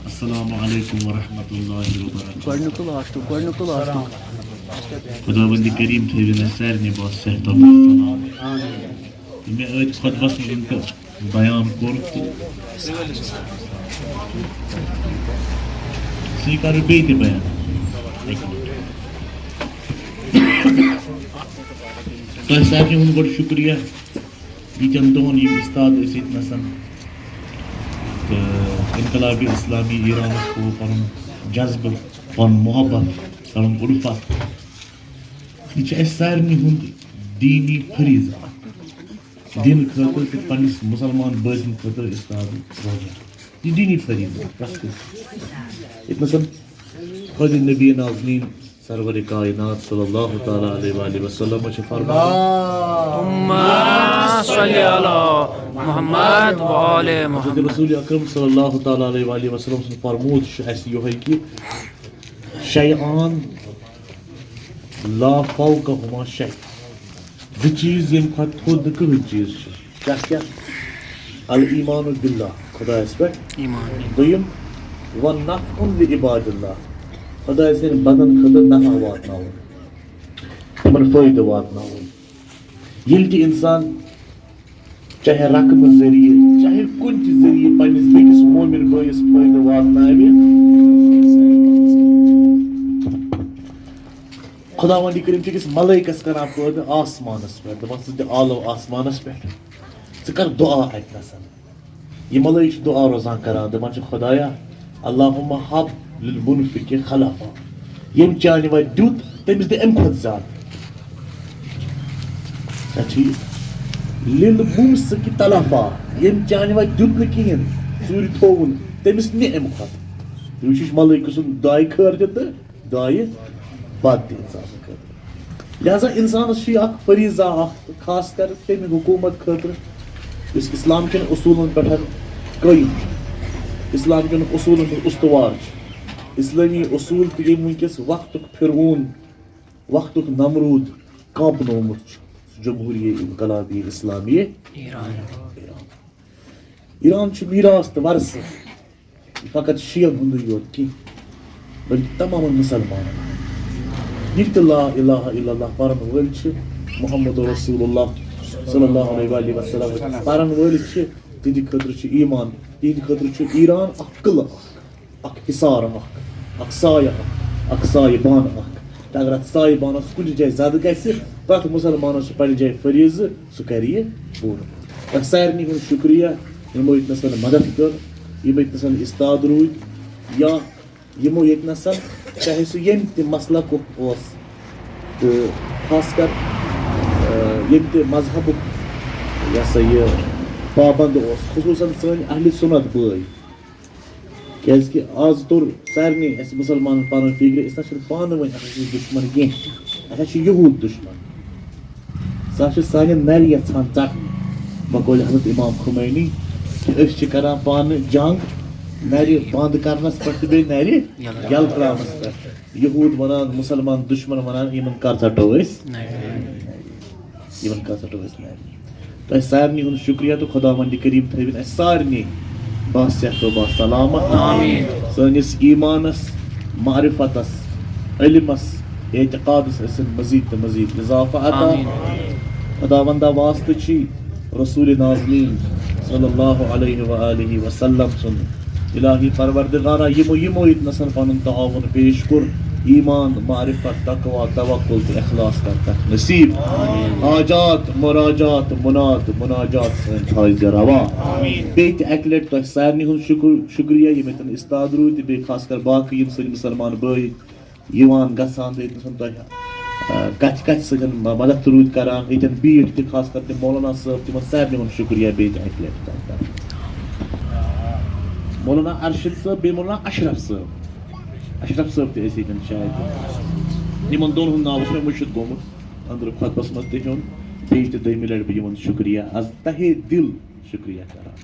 السلام علیکم ورحمۃ اللہ وبرکاتہ. خداوند کریم تھٲوِن اَسہِ سارنٕے بہٕ صحت و سلام. مےٚ ٲدۍ خۄطبس منٛز تہٕ بیان کوٚر تہٕ سُے کَرو بیٚیہِ تہِ بیان. تۄہہِ سارنٕے ہُنٛد گۄڈٕ شُکریہ ییٖتٮ۪ن دۄہَن یِم اُستاد ٲسۍ ییٚتنَس تہٕ انقلابِ اسلامی ایرانَس تھوٚو پَنُن جذبہٕ پَنُن محبت پَنُن اُلفت. یہِ چھِ اَسہِ سارنٕے ہُنٛد دیٖنی فریٖضہٕ دِنہٕ خٲطرٕ تہٕ پنٛنِس مُسلمان بٲژن خٲطرٕ اُستاد روزان. یہِ دیٖنی فریٖضہٕ پرٛٮ۪تھ کٲنٛسہِ ییٚتنَس خۄدِ نبی ناظمیٖن سرور کائنات صلی اللہ تعالیٰ علیہ وآلہ وسلم چھِ فرماوان حضرت رسول اکرم صلی اللہ تعالیٰ علیہ وآلہ وسلم سُنٛد فرموٗد چھُ اَسہِ یِہوٚے کہِ شیعان لا فوقہما شیء. زٕ چیٖز ییٚمہِ کھۄتہٕ تھوٚد نہٕ کٕہۭنۍ چیٖز چھُ. کیٛاہ الایمان باللہ خۄدایَس پٮ۪ٹھ. دوٚیِم والنفع لعباد اللہ خۄداے سٕنٛدۍ بنٛدن خٲطرٕ نفع واتناوُن تِمن فٲیدٕ واتناوُن. ییٚلہِ تہِ اِنسان چاہے رقمہٕ ذٔریعہٕ چاہے کُنہِ تہِ ذٔریعہٕ پنٛنِس بیٚکِس مومِن بٲیِس فٲیدٕ واتناوِ خۄداوندِ کٔرِم چھِ أکِس ملٲیکس کران پٲدٕ آسمانس پٮ۪ٹھ دپان ژٕ تہِ عالو آسمانس پٮ۪ٹھ ژٕ کر دُعا اتنس. یہِ ملٲیک چھِ دُعا روزان کران دپان چھِ خۄدایا اللہُمہ حب للمنفق خلفا. ییٚمۍ چانہِ وتہِ دیُت تٔمِس دِ اَمہِ کھۄتہٕ زیادٕ. للممسک تلفا ییٚمۍ چانہِ وتہِ دیُت نہٕ کِہیٖنۍ ژوٗرِ تھووُن تٔمِس نہِ اَمہِ کھۄتہٕ. تُہۍ وٕچھِو ملٲیکہٕ سُنٛد دعایہِ خٲر تہِ تہٕ دعایہِ بد تہِ اِنسان سٕنٛدِ خٲطرٕ. لہذا اِنسانس چھُ یہِ اکھ فریٖضہ اکھ خاص کر تمہِ حکوٗمت خٲطرٕ یُس اسلام کٮ۪ن اصوٗلن پٮ۪ٹھ قٲیِم چھُ اسلام کٮ۪ن اصوٗلن پٮ۪ٹھ استوار چھُ. اسلٲمی اصوٗل تہٕ ییٚمۍ وٕنکیٚس وقتُک فرعون وقتُک نمروٗد کانٛپنومُت چھُ جمہوٗریہ انقلابی اسلامیہ ایران چھُ میٖراث تہٕ ورثہٕ یہِ فقط شِیَن ہُنٛدُے یوت کینٛہہ بٔلکہِ تمامن مُسلمانن. یِم تہِ لا الہ الا اللہ پرن وٲلۍ چھِ محمد رسول اللہ صلی اللہ علیہ وآلہ وسلم پرن وٲلۍ چھِ تِہنٛدِ خٲطرٕ چھُ ایمان تِہنٛدِ خٲطرٕ چھُ ایران اکھ قلعہٕ اکھ حصار اکھ سایہِ اکھ سایہِ بانہٕ اکھ. تہٕ اگر اتھ سایہِ بانس کُنہِ جایہِ زدٕ گژھِ پرٛٮ۪تھ مُسلمانس چھُ پننہِ جایہِ فریٖضہٕ سُہ کرِ یہِ پوٗرٕ. تۄہہِ سارنٕے ہُنٛد شُکریہ یِمو ییٚتنس مدد کٔر یِم ییٚتنس اُستاد روٗدۍ یا یِمو ییٚتنس چاہے سُہ ییٚمہِ تہِ مسلکُک اوس تہٕ خاص کر ییٚمہِ تہِ مذہبُک یہِ ہسا یہِ پابنٛد اوس خصوٗصن سٲنۍ اہلِ سُنت بٲے. کیازِ کہِ آز توٚر سارنٕے اَسہِ مُسلمانن پنُن فِکرِ أسۍ نہ چھِنہٕ پانہٕ ؤنۍ اَسہِ دُشمن کینٛہہ اَسہِ چھُ یہوٗد دُشمن. سُہ چھُ سانٮ۪ن نرِ یژھان ژٹنہِ بقولِ حضرت امام خُمینی کہِ أسۍ چھِ کران پانہٕ جنگ نرِ بنٛد کرنس پٮ۪ٹھ تہٕ بیٚیہِ نرِ یلہٕ تراونس پٮ۪ٹھ. یہوٗد ونان مُسلمان دُشمن ونان یِمن کر ژٹو أسۍ یِمن کر ژٹو أسۍ نرِ. تۄہہِ سارنٕے ہُنٛد شُکریہ تہٕ خۄداوندِ کریٖم تھٲوِن اَسہِ سارنٕے باصحت و باسلامت سٲنِس ایمانس معرفتس علمس اعتقادس ٲسِن مزیٖد تہٕ مزیٖد اضافہٕ عطا. خۄداوندا واسطہٕ چھِ رسوٗلِ ناظمیٖن صلی اللہ علیہ وآلہ وسلم سُنٛد الٰہی پروردگارا یِمو ییٚتنس پنُن تعاوُن پیش کوٚر ایمان معرفت تقوا توکل تہٕ اخلاص کر تتھ نصیٖب. حاجات مراجات مناد مناجات سٲنۍ تھٲیزِ روا. بیٚیہِ تہِ اکہِ لٹہِ تۄہہِ سارنٕے ہُنٛد شُکریہ یِم ییٚتٮ۪ن اُستاد روٗدۍ تہٕ بیٚیہِ خاص کر باقٕے یِم سٲنۍ مُسلمان بٲے یِوان گژھان تہٕ ییٚتنس تۄہہِ کتھِ سۭتۍ مدد روٗدۍ کران ییٚتٮ۪ن بیٖٹھ تہِ خاص کر تِم مولانا صٲب تِمن سارنٕے ہُنٛد شُکریہ بیٚیہِ تہِ اکہِ لٹہِ تۄہہِ کران. مولانا ارشد صٲب بیٚیہِ مولانا اشرف صٲب تہِ ٲسۍ ییٚتٮ۪ن شاید یِمن دۄن ہُنٛد ناو اوس مےٚ مٔشِد گوٚمُت أنٛدرٕ خۄطبس منٛز تہِ ہیوٚن. بیٚیہِ تہِ دوٚیمہِ لٹہِ بہٕ یِمن شُکریہ از تہے دِل شُکریہ کران.